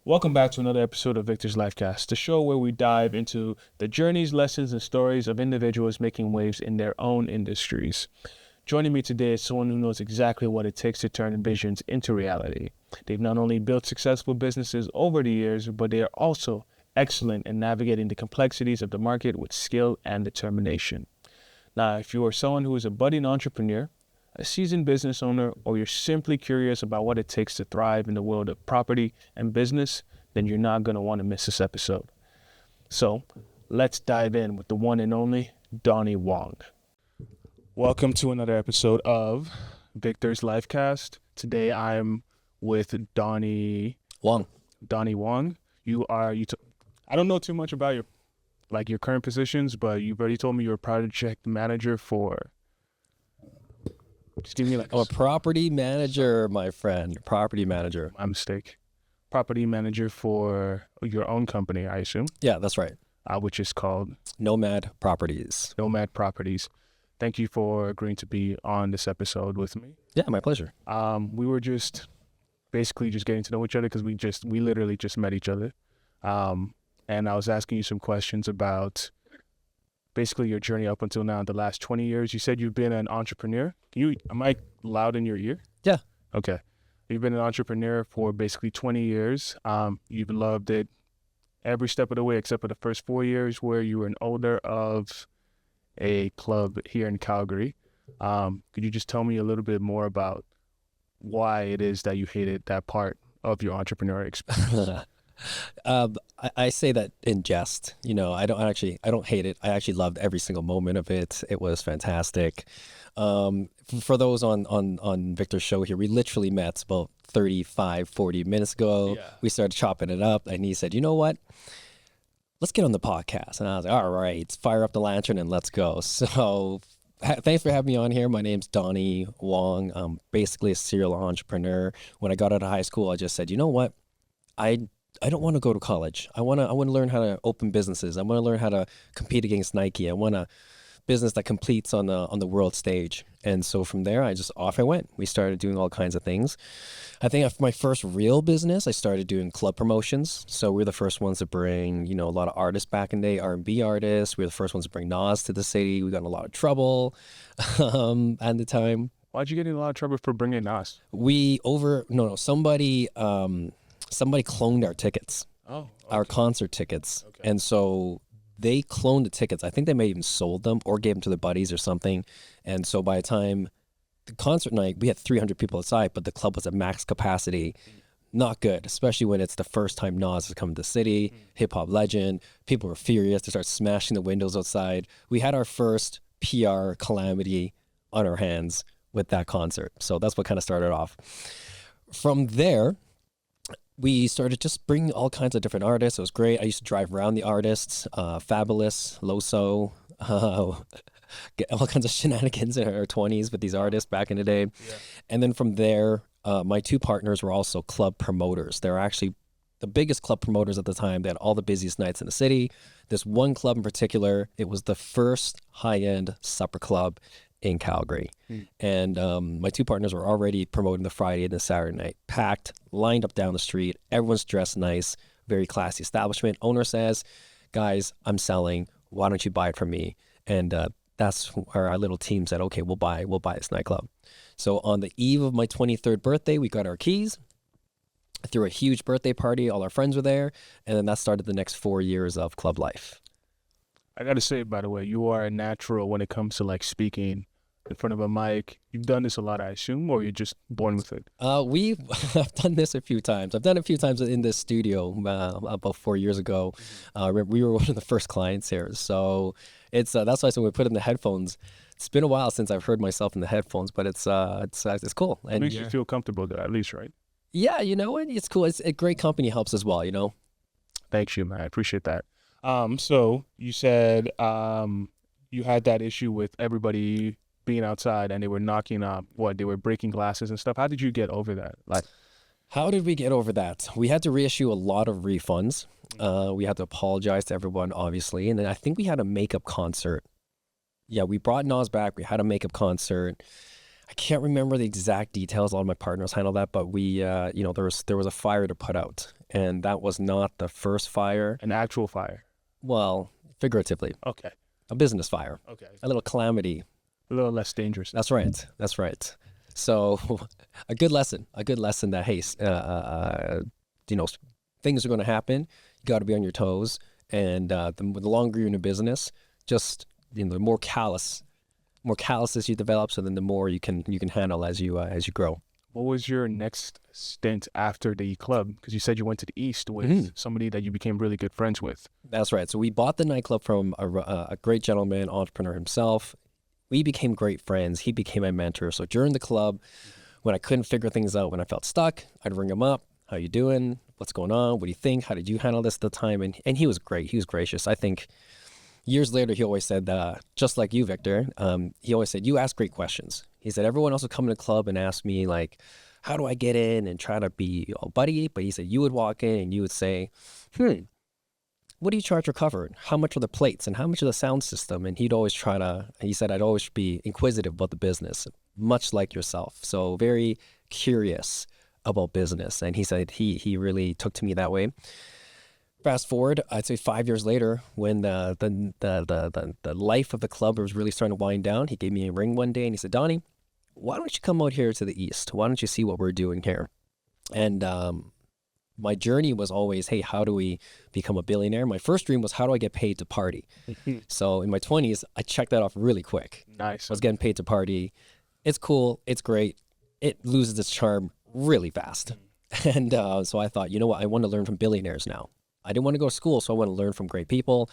Welcome back to another episode of Victor's Lifecast, the show where we dive into the journeys, lessons, and stories of individuals making waves in their own industries. Joining me today is someone who knows exactly what it takes to turn visions into reality. They've not only built successful businesses over the years, but they are also excellent in navigating the complexities of the market with skill and determination. Now, if you are someone who is a budding entrepreneur, a seasoned business owner, or you're simply curious about what it takes to thrive in the world of property and business, then you're not going to want to miss this episode. So let's dive in with the one and only Donny Wong. Welcome to another episode of Victor's Lifecast. Today I'm with Donny Wong. Donny Wong. I don't know too much about your current positions, but you've already told me you're a project manager for. Just give me a property manager, my friend. Property manager. My mistake. Property manager for your own company, I assume. Yeah, that's right. Which is called Nomad Properties. Nomad Properties. Thank you for agreeing to be on this episode with me. Yeah, my pleasure. We were just basically just getting to know each other because we literally just met each other. And I was asking you some questions about basically your journey up until now in the last 20 years. You said you've been an entrepreneur. Am I loud in your ear? Yeah. Okay. You've been an entrepreneur for basically 20 years. You've loved it every step of the way except for the first 4 years where you were an owner of a club here in Calgary. Could you just tell me a little bit more about why it is that you hated that part of your entrepreneurial experience? I say that in jest. I don't hate it. I actually loved every single moment of it. It was fantastic. For those on Victor's show here, we literally met about 40 minutes ago. Yeah. We started chopping it up and he said, you know what? Let's get on the podcast. And I was like, all right, fire up the lantern and let's go. So thanks for having me on here. My name's Donny Wong. I'm basically a serial entrepreneur. When I got out of high school, I just said, you know what? I don't want to go to college. I want to learn how to open businesses. I want to learn how to compete against Nike. I want a business that competes on the world stage. And so from there, off I went. We started doing all kinds of things. I think after my first real business, I started doing club promotions. So we're the first ones to bring, a lot of artists back in the day, R&B artists. We were the first ones to bring Nas to the city. We got in a lot of trouble at the time. Why'd you get in a lot of trouble for bringing Nas? Somebody cloned our tickets, our concert tickets. Okay. And so they cloned the tickets. I think they may even sold them or gave them to their buddies or something. And so by the time the concert night, we had 300 people outside, but the club was at max capacity. Not good, especially when it's the first time Nas has come to the city, hip hop legend. People were furious. They started smashing the windows outside. We had our first PR calamity on our hands with that concert. So that's what kind of started off. From there, we started just bringing all kinds of different artists. It was great. I used to drive around the artists, Fabulous, Loso, get all kinds of shenanigans in our 20s with these artists back in the day. Yeah. And then from there, my two partners were also club promoters. They're actually the biggest club promoters at the time. They had all the busiest nights in the city. This one club in particular, it was the first high-end supper club in Calgary. And my two partners were already promoting the Friday and the Saturday night. Packed, lined up down the street. Everyone's dressed nice, very classy establishment. Owner says, guys, I'm selling. Why don't you buy it from me? And that's where our little team said, okay, we'll buy this nightclub. So on the eve of my 23rd birthday, we got our keys. I threw a huge birthday party. All our friends were there. And then that started the next 4 years of club life. I got to say, by the way, you are a natural when it comes to speaking in front of a mic. You've done this a lot, I assume, or you're just born with it? I've done this a few times. I've done it a few times in this studio about 4 years ago. We were one of the first clients here. So it's that's why I said we put in the headphones. It's been a while since I've heard myself in the headphones, but it's cool. And it makes you feel comfortable there, at least, right? Yeah, it's cool. It's a great company helps as well, Thanks you, man. I appreciate that. So you said you had that issue with everybody being outside and they were knocking up, they were breaking glasses and stuff. How did you get over that? How did we get over that? We had to reissue a lot of refunds. We had to apologize to everyone, obviously. And then I think we had a makeup concert. Yeah, we brought Nas back. We had a makeup concert. I can't remember the exact details. All of my partners handled that, but we, there was a fire to put out. and that was not the first fire. An actual fire. Well, figuratively. Okay. A business fire. Okay. A little calamity. A little less dangerous. That's right. That's right. So a good lesson that, hey, things are going to happen. You got to be on your toes. And the longer you're in a business, just, the more calluses you develop. So then the more you can handle as you grow. What was your next stint after the club? Because you said you went to the East with somebody that you became really good friends with. That's right. So we bought the nightclub from a great gentleman, entrepreneur himself. We became great friends. He became my mentor. So during the club, when I couldn't figure things out, when I felt stuck, I'd ring him up. How you doing? What's going on? What do you think? How did you handle this at the time? And he was great. He was gracious. I think years later, he always said, just like you, Victor, he always said, you ask great questions. He said, everyone else would come to the club and ask me, like, how do I get in, and try to be a buddy? But he said, you would walk in and you would say, what do you charge for cover? How much are the plates, and how much of the sound system? And he said, I'd always be inquisitive about the business, much like yourself. So very curious about business. And he said he really took to me that way. Fast forward, I'd say 5 years later, when the life of the club was really starting to wind down, he gave me a ring one day and he said, Donny, why don't you come out here to the East? Why don't you see what we're doing here? And my journey was always, hey, how do we become a billionaire? My first dream was, how do I get paid to party? So in my 20s, I checked that off really quick. Nice. I was getting paid to party. It's cool. It's great. It loses its charm really fast. And so I thought, you know what? I want to learn from billionaires now. I didn't want to go to school, so I want to learn from great people.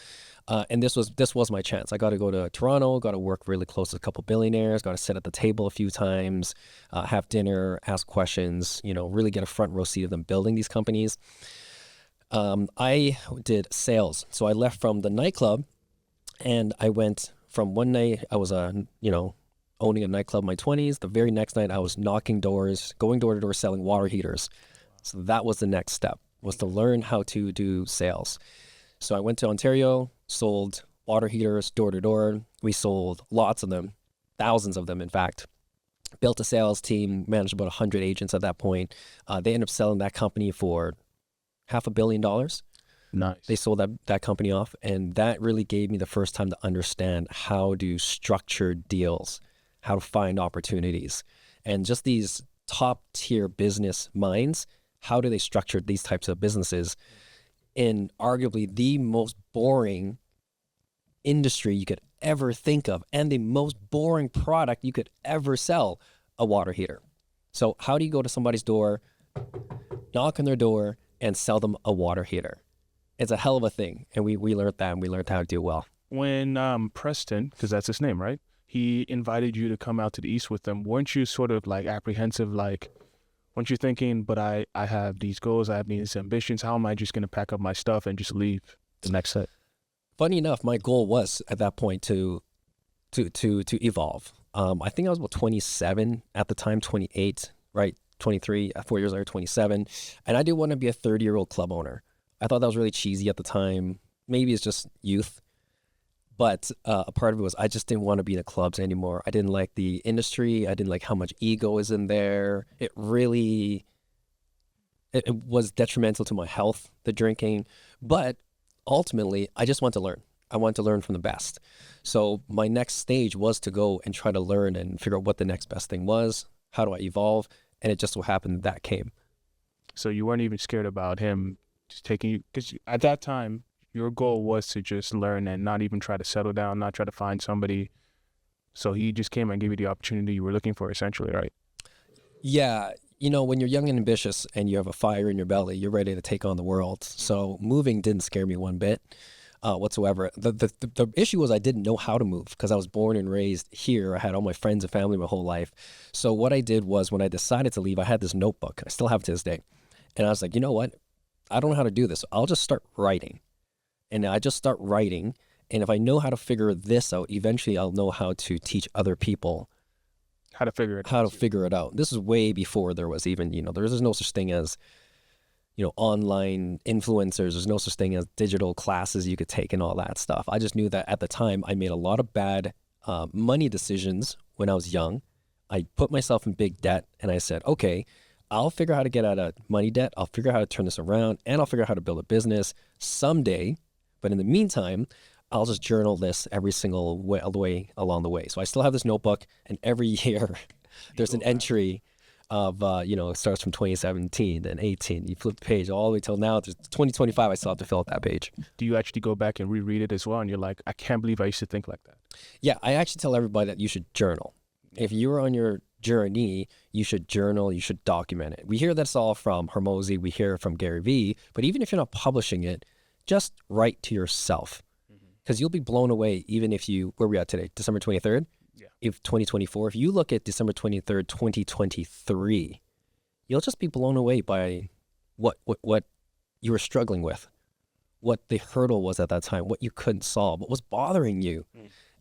And this was my chance. I got to go to Toronto, got to work really close to a couple billionaires, got to sit at the table a few times, have dinner, ask questions, really get a front row seat of them building these companies. I did sales. So I left from the nightclub, and I went from one night, I was, owning a nightclub in my 20s. The very next night, I was knocking doors, going door to door selling water heaters. So that was the next step, was to learn how to do sales. So I went to Ontario, sold water heaters door to door. We sold lots of them, thousands of them, in fact. Built a sales team, managed about 100 agents at that point. They ended up selling that company for $500 million. Nice. They sold that company off, and that really gave me the first time to understand how to structure deals, how to find opportunities, and just these top tier business minds. How do they structure these types of businesses in arguably the most boring industry you could ever think of, and the most boring product you could ever sell, a water heater? So how do you go to somebody's door, knock on their door, and sell them a water heater? It's a hell of a thing. And we learned that, and we learned how to do well. When Preston, because that's his name, right? He invited you to come out to the East with them. Weren't you sort of like apprehensive, like, weren't you thinking, but I have these goals, I have these ambitions, how am I just going to pack up my stuff and just leave the next set? Funny enough, my goal was at that point to evolve. I think I was about 27 at the time, 28, right? 23, 4 years later, 27. And I didn't want to be a 30-year-old club owner. I thought that was really cheesy at the time. Maybe it's just youth. But a part of it was I just didn't want to be in the clubs anymore. I didn't like the industry. I didn't like how much ego is in there. It was detrimental to my health, the drinking. But ultimately, I just want to learn. I want to learn from the best. So my next stage was to go and try to learn and figure out what the next best thing was. How do I evolve? And it just so happened that came. So you weren't even scared about him just taking you, because at that time, your goal was to just learn and not even try to settle down, not try to find somebody. So he just came and gave you the opportunity you were looking for, essentially, right? Yeah. When you're young and ambitious and you have a fire in your belly, you're ready to take on the world. So moving didn't scare me one bit whatsoever. The issue was I didn't know how to move because I was born and raised here. I had all my friends and family my whole life. So what I did was when I decided to leave, I had this notebook. I still have it to this day. And I was like, you know what? I don't know how to do this. I'll just start writing. And I just start writing. And if I know how to figure this out, eventually I'll know how to teach other people how to figure it out. This is way before there was even, there's no such thing as, online influencers. There's no such thing as digital classes you could take and all that stuff. I just knew that at the time I made a lot of bad money decisions when I was young. I put myself in big debt and I said, okay, I'll figure out how to get out of money debt. I'll figure out how to turn this around, and I'll figure out how to build a business someday. But in the meantime, I'll just journal this every single way, all the way along the way. So I still have this notebook, and every year there's an entry of, it starts from 2017 and 18. You flip the page all the way till now. There's 2025, I still have to fill out that page. Do you actually go back and reread it as well? And you're like, I can't believe I used to think like that. Yeah, I actually tell everybody that you should journal. If you're on your journey, you should journal, you should document it. We hear this all from Hormozy, we hear it from Gary Vee, but even if you're not publishing it, just write to yourself. Because you'll be blown away even if where are we at today? December 23rd? Yeah. If 2024, if you look at December 23rd, 2023, you'll just be blown away by what you were struggling with, what the hurdle was at that time, what you couldn't solve, what was bothering you.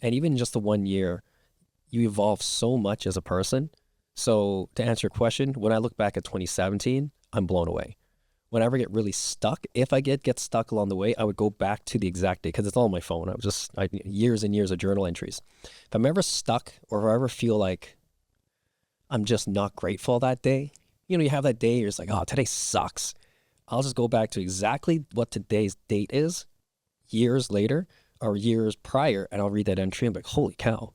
And even just the 1 year, you evolve so much as a person. So to answer your question, when I look back at 2017, I'm blown away. When I ever get really stuck, if I get stuck along the way, I would go back to the exact day because it's all on my phone. Years and years of journal entries. If I'm ever stuck or if I ever feel like I'm just not grateful that day, you have that day, you're just like, oh, today sucks. I'll just go back to exactly what today's date is years later or years prior, and I'll read that entry and be like, holy cow.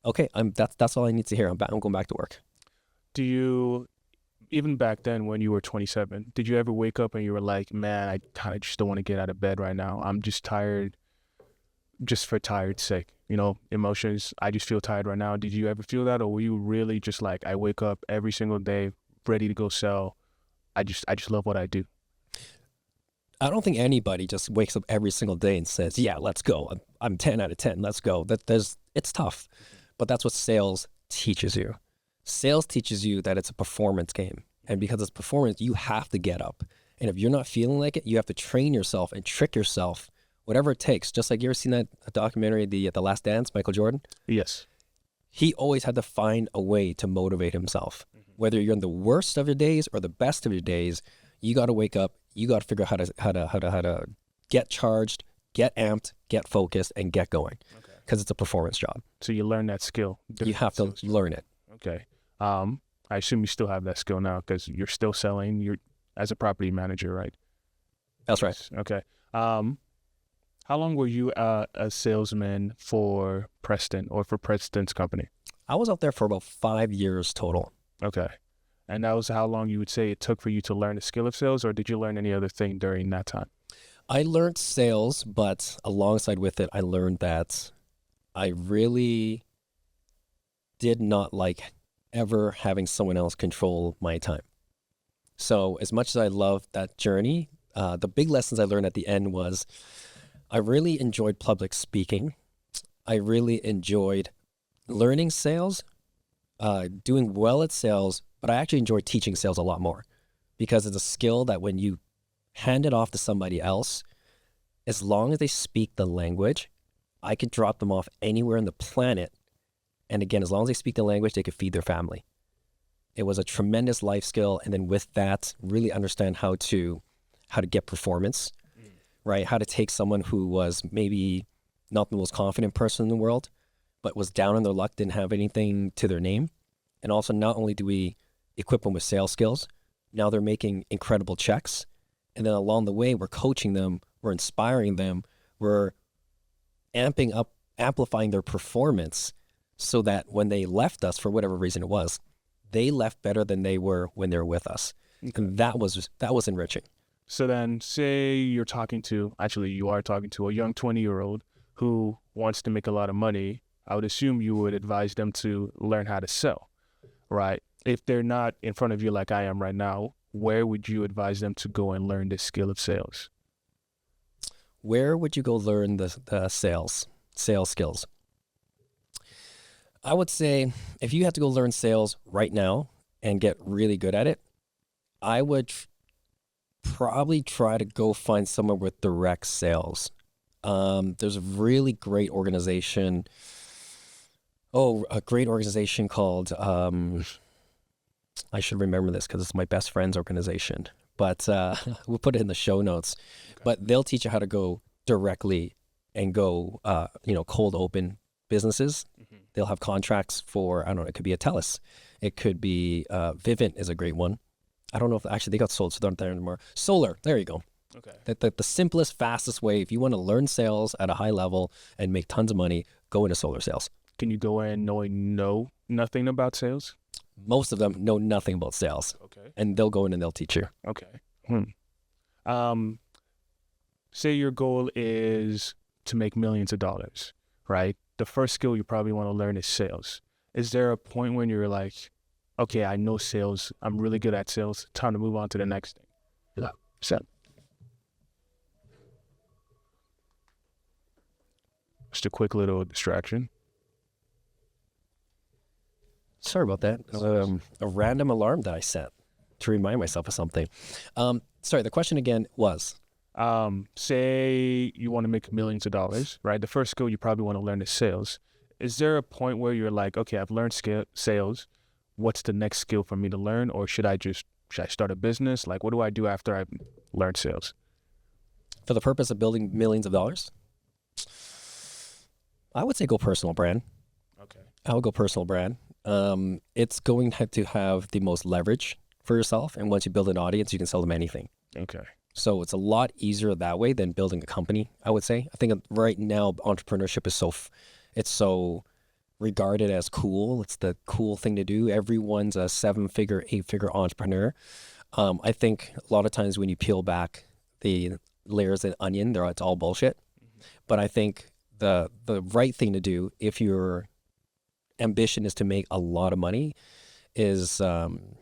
Okay, that's all I need to hear. I'm going back to work. Do you, even back then when you were 27, did you ever wake up and you were like, man, I kind of just don't want to get out of bed right now. I'm just tired, just for tired's sake, emotions. I just feel tired right now. Did you ever feel that? Or were you really just like, I wake up every single day ready to go sell. I just love what I do. I don't think anybody just wakes up every single day and says, yeah, let's go. I'm 10 out of 10. Let's go. It's tough. But that's what sales teaches you. Sales teaches you that it's a performance game. And because it's performance, you have to get up. And if you're not feeling like it, you have to train yourself and trick yourself, whatever it takes. Just like you ever seen that documentary, The Last Dance, Michael Jordan? Yes. He always had to find a way to motivate himself. Whether you're in the worst of your days or the best of your days, you got to wake up. You got to figure out how to get charged, get amped, get focused, and get going. Because it's a performance job. So you learn that skill. You have to learn it. Okay. I assume you still have that skill now because you're still selling. You're as a property manager, right? That's right. Okay. How long were you a salesman for Preston or for Preston's company? I was out there for about 5 years total. Okay. And that was how long you would say it took for you to learn the skill of sales, or did you learn any other thing during that time? I learned sales, but alongside with it, I learned that I really did not like ever having someone else control my time. So as much as I loved that journey, the big lessons I learned at the end was I really enjoyed public speaking. I really enjoyed learning sales, doing well at sales, but I actually enjoy teaching sales a lot more because it's a skill that when you hand it off to somebody else, as long as they speak the language, I could drop them off anywhere on the planet. And again, as long as they speak the language, they could feed their family. It was a tremendous life skill. And then with that, really understand how to get performance, right? How to take someone who was maybe not the most confident person in the world, but was down on their luck, didn't have anything to their name. And also not only do we equip them with sales skills, now they're making incredible checks. And then along the way, we're coaching them, we're inspiring them, we're amping up, amplifying their performance so that when they left us, for whatever reason it was, they left better than they were when they were with us. And that was enriching. So then say you are talking to a young 20-year-old who wants to make a lot of money. I would assume you would advise them to learn how to sell, right? If they're not in front of you like I am right now, where would you advise them to go and learn this skill of sales? Where would you go learn the sales skills? I would say if you had to go learn sales right now and get really good at it, I would probably try to go find somewhere with direct sales. There's a really great organization. A great organization called, I should remember this because it's my best friend's organization, but we'll put it in the show notes. Okay. But they'll teach you how to go directly and go, cold open businesses. Mm-hmm. They'll have contracts for, I don't know, it could be a TELUS. It could be, Vivint is a great one. I don't know if actually they got sold, so they're not there anymore. Solar, there you go. Okay. The simplest, fastest way, if you want to learn sales at a high level and make tons of money, go into solar sales. Can you go in knowing nothing about sales? Most of them know nothing about sales. Okay. And they'll go in and they'll teach you. Okay. Say your goal is to make millions of dollars, right? The first skill you probably want to learn is sales. Is there a point when you're like, okay, I know sales, I'm really good at sales, time to move on to the next thing? Yeah. Set. Just a quick little distraction. Sorry about that. A random alarm that I set to remind myself of something. Sorry, the question again was? Say you want to make millions of dollars, right? The first skill you probably want to learn is sales. Is there a point where you're like, okay, I've learned sales. What's the next skill for me to learn? Or should I start a business? Like, what do I do after I've learned sales? For the purpose of building millions of dollars? I would say go personal brand. Okay. I would go personal brand. It's going to have the most leverage for yourself. And once you build an audience, you can sell them anything. Okay. So it's a lot easier that way than building a company, I would say. I think right now entrepreneurship is it's so regarded as cool. It's the cool thing to do. Everyone's a 7-figure, 8-figure entrepreneur. I think a lot of times when you peel back the layers of the onion, it's all bullshit. Mm-hmm. But I think the right thing to do if your ambition is to make a lot of money is, and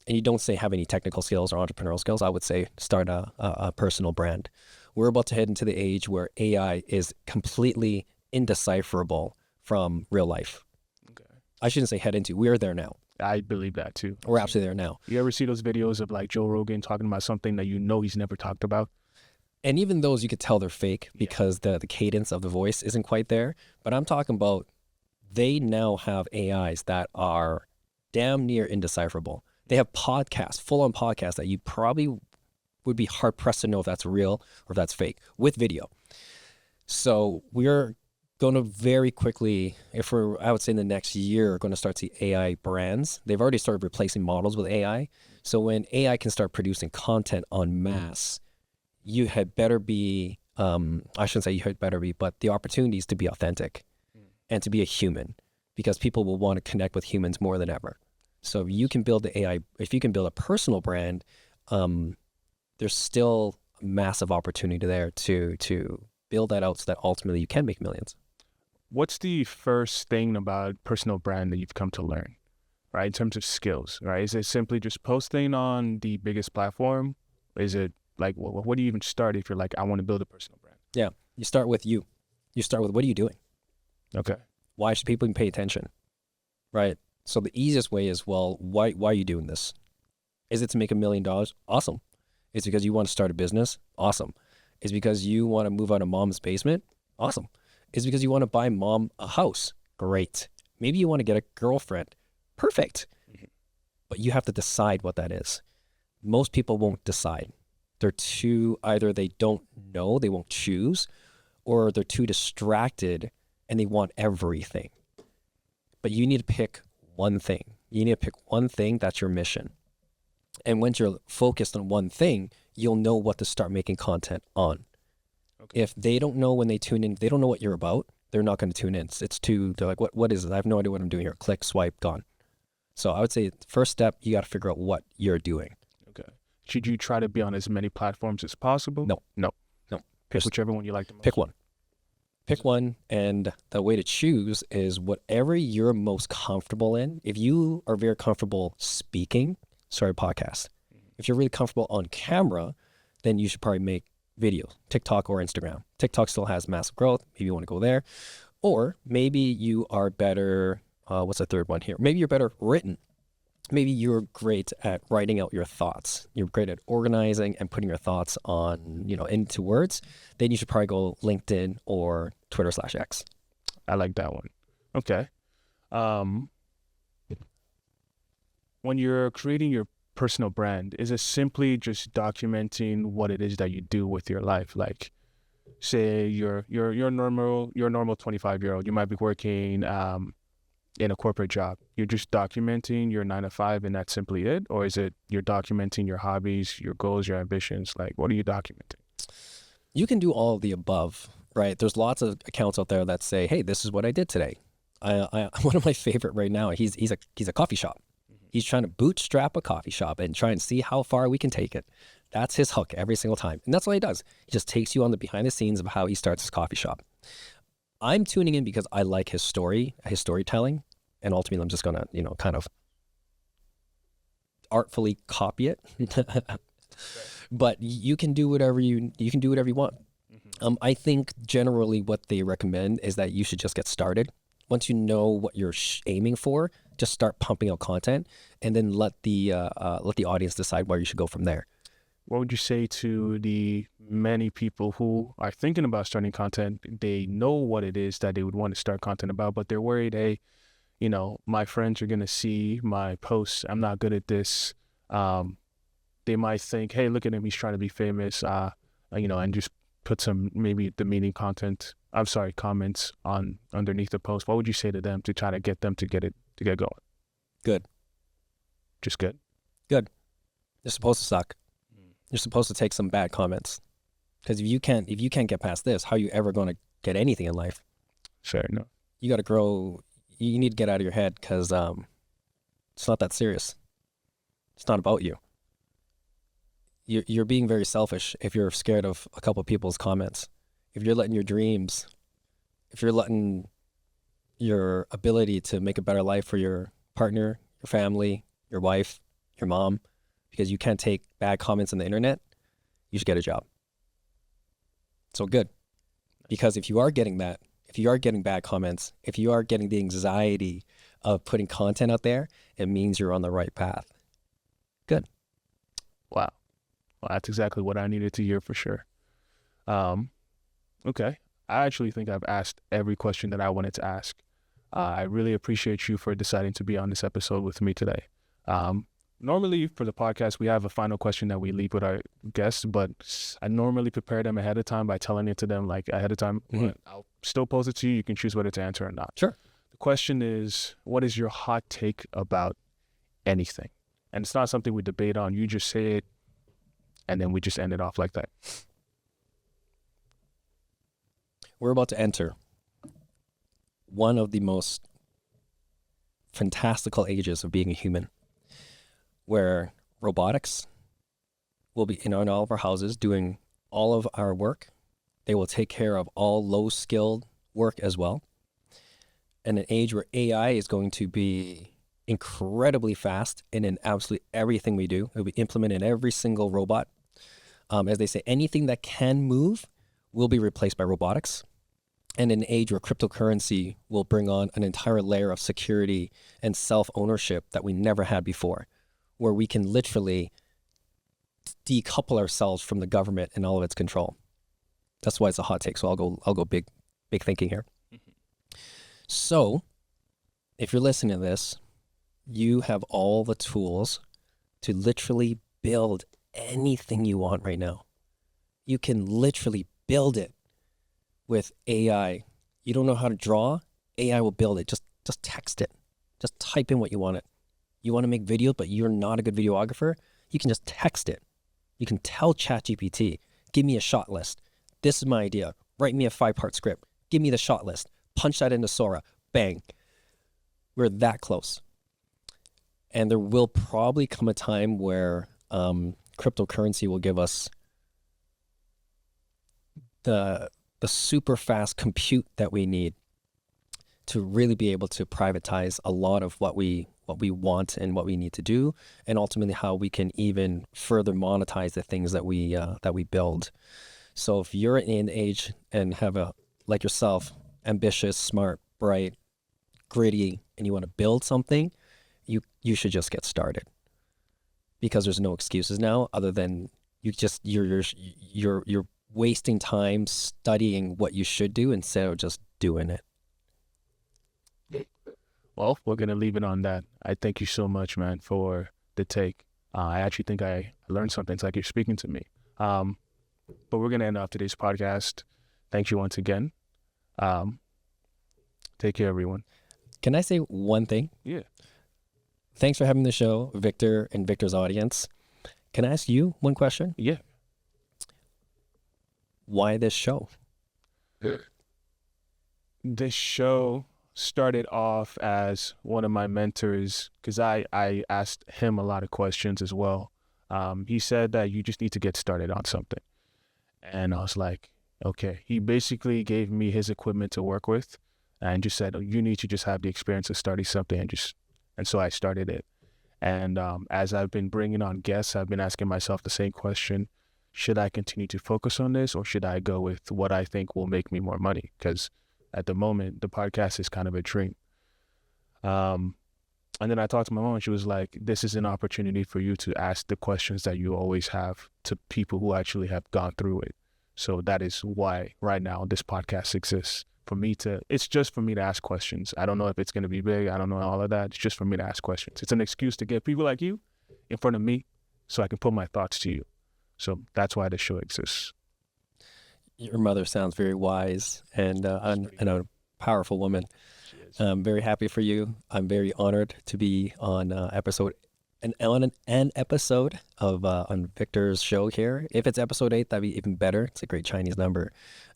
you don't say have any technical skills or entrepreneurial skills, I would say start a personal brand. We're about to head into the age where AI is completely indecipherable from real life. Okay. I shouldn't say head into, we are there now. I believe that too. We're absolutely there now. You ever see those videos of like Joe Rogan talking about something that he's never talked about? And even those you could tell they're fake because the cadence of the voice isn't quite there. But I'm talking about they now have AIs that are damn near indecipherable. They have podcasts, full-on podcasts that you probably would be hard-pressed to know if that's real or if that's fake with video. So we're going to very quickly, I would say in the next year, going to start to see AI brands. They've already started replacing models with AI. So when AI can start producing content en masse, you had better be, I shouldn't say you had better be, but the opportunities to be authentic and to be a human, because people will want to connect with humans more than ever. So if you can build the AI, if you can build a personal brand, there's still a massive opportunity there to build that out so that ultimately you can make millions. What's the first thing about personal brand that you've come to learn, right? In terms of skills, right? Is it simply just posting on the biggest platform? Is it like, what do you even start if you're like, I want to build a personal brand? Yeah, you start with you. You start with, what are you doing? Okay. Why should people even pay attention, right? So the easiest way is, well, why are you doing this? Is it to make $1 million? Awesome. Is it because you want to start a business? Awesome. Is it because you want to move out of mom's basement? Awesome. Is it because you want to buy mom a house? Great. Maybe you want to get a girlfriend. Perfect. But you have to decide what that is. Most people won't decide. Either they don't know, they won't choose, or they're too distracted and they want everything. But you need to pick one thing. You need to pick one thing that's your mission. And once you're focused on one thing, you'll know what to start making content on. Okay. If they don't know when they tune in, they don't know what you're about, they're not going to tune in. They're like, what is it? I have no idea what I'm doing here. Click, swipe, gone. So I would say first step, you got to figure out what you're doing. Okay. Should you try to be on as many platforms as possible? No. Pick whichever one you like the most. Pick one, and the way to choose is whatever you're most comfortable in. If you are very comfortable speaking, start a podcast. If you're really comfortable on camera, then you should probably make video, TikTok or Instagram. TikTok still has massive growth. Maybe you want to go there. Or maybe you are better, what's the third one here? Maybe you're better written. Maybe you're great at writing out your thoughts. You're great at organizing and putting your thoughts on, into words. Then you should probably go LinkedIn or Twitter/X. I like that one. Okay. When you're creating your personal brand, is it simply just documenting what it is that you do with your life? Like, say you're a normal 25-year-old. You might be working in a corporate job? You're just documenting your 9 to 5 and that's simply it? Or is it you're documenting your hobbies, your goals, your ambitions? Like, what are you documenting? You can do all of the above, right? There's lots of accounts out there that say, hey, this is what I did today. One of my favorite right now, he's a coffee shop. He's trying to bootstrap a coffee shop and try and see how far we can take it. That's his hook every single time. And that's all he does. He just takes you on the behind the scenes of how he starts his coffee shop. I'm tuning in because I like his storytelling. And ultimately, I'm just going to, kind of artfully copy it. But you can do whatever you want. I think generally what they recommend is that you should just get started. Once you know what you're aiming for, just start pumping out content, and then let the audience decide where you should go from there. What would you say to the many people who are thinking about starting content? They know what it is that they would want to start content about, but they're worried, hey, my friends are going to see my posts. I'm not good at this. They might think, hey, look at him. He's trying to be famous, and just put some maybe demeaning comments on underneath the post. What would you say to them to try to get them to get going? Good. Just good. Good. You're supposed to suck. You're supposed to take some bad comments, because if you can't get past this, how are you ever going to get anything in life? Fair enough. You got to grow. You need to get out of your head, because it's not that serious. It's not about you. You're being very selfish if you're scared of a couple of people's comments. If you're letting your ability to make a better life for your partner, your family, your wife, your mom, because you can't take bad comments on the internet, you should get a job. So good. Because if you are getting bad comments, if you are getting the anxiety of putting content out there, it means you're on the right path. Good. Wow. Well, that's exactly what I needed to hear for sure. Okay. I actually think I've asked every question that I wanted to ask. I really appreciate you for deciding to be on this episode with me today. Normally for the podcast, we have a final question that we leave with our guests, but I normally prepare them ahead of time by telling it to them ahead of time. Mm-hmm. I'll still pose it to you. You can choose whether to answer or not. Sure. The question is, what is your hot take about anything? And it's not something we debate on. You just say it, and then we just end it off like that. We're about to enter one of the most fantastical ages of being a human, where robotics will be in all of our houses doing all of our work. They will take care of all low-skilled work as well. And an age where AI is going to be incredibly fast and in absolutely everything we do. It will be implemented in every single robot. As they say, anything that can move will be replaced by robotics. And in an age where cryptocurrency will bring on an entire layer of security and self-ownership that we never had before, where we can literally decouple ourselves from the government and all of its control. That's why it's a hot take. So I'll go big thinking here. Mm-hmm. So if you're listening to this, you have all the tools to literally build anything you want right now. You can literally build it with AI. You don't know how to draw? AI will build it. Just text it. Just type in what you want it. You want to make videos, but you're not a good videographer? You can just text it. You can tell ChatGPT, give me a shot list. This is my idea. Write me a 5-part script. Give me the shot list. Punch that into Sora. Bang. We're that close. And there will probably come a time where cryptocurrency will give us the super fast compute that we need to really be able to privatize a lot of what we want and what we need to do, and ultimately how we can even further monetize the things that we build. So if you're in an age and have like yourself, ambitious, smart, bright, gritty, and you want to build something, you should just get started, because there's no excuses now other than you're wasting time studying what you should do instead of just doing it. Well, we're going to leave it on that. I thank you so much, man, for the take. I actually think I learned something. It's like you're speaking to me. But we're going to end off today's podcast. Thank you once again. Take care, everyone. Can I say one thing? Yeah. Thanks for having the show, Victor and Victor's audience. Can I ask you one question? Yeah. Why this show? This show started off as one of my mentors, because I asked him a lot of questions as well. He said that you just need to get started on something. And I was like, okay. He basically gave me his equipment to work with and just said, you need to just have the experience of starting something, and so I started it. And as I've been bringing on guests, I've been asking myself the same question: should I continue to focus on this, or should I go with what I think will make me more money? Because at the moment, the podcast is kind of a dream. And then I talked to my mom, and she was like, this is an opportunity for you to ask the questions that you always have to people who actually have gone through it. So that is why right now this podcast exists. It's just for me to ask questions. I don't know if it's going to be big. I don't know all of that. It's just for me to ask questions. It's an excuse to get people like you in front of me so I can put my thoughts to you. So that's why the show exists. Your mother sounds very wise and a powerful woman. I'm very happy for you. I'm very honored to be on an episode of on Victor's show here. If it's episode 8, that'd be even better. It's a great Chinese number.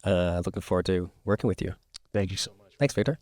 Looking forward to working with you. Thank you so much. Thanks, Victor.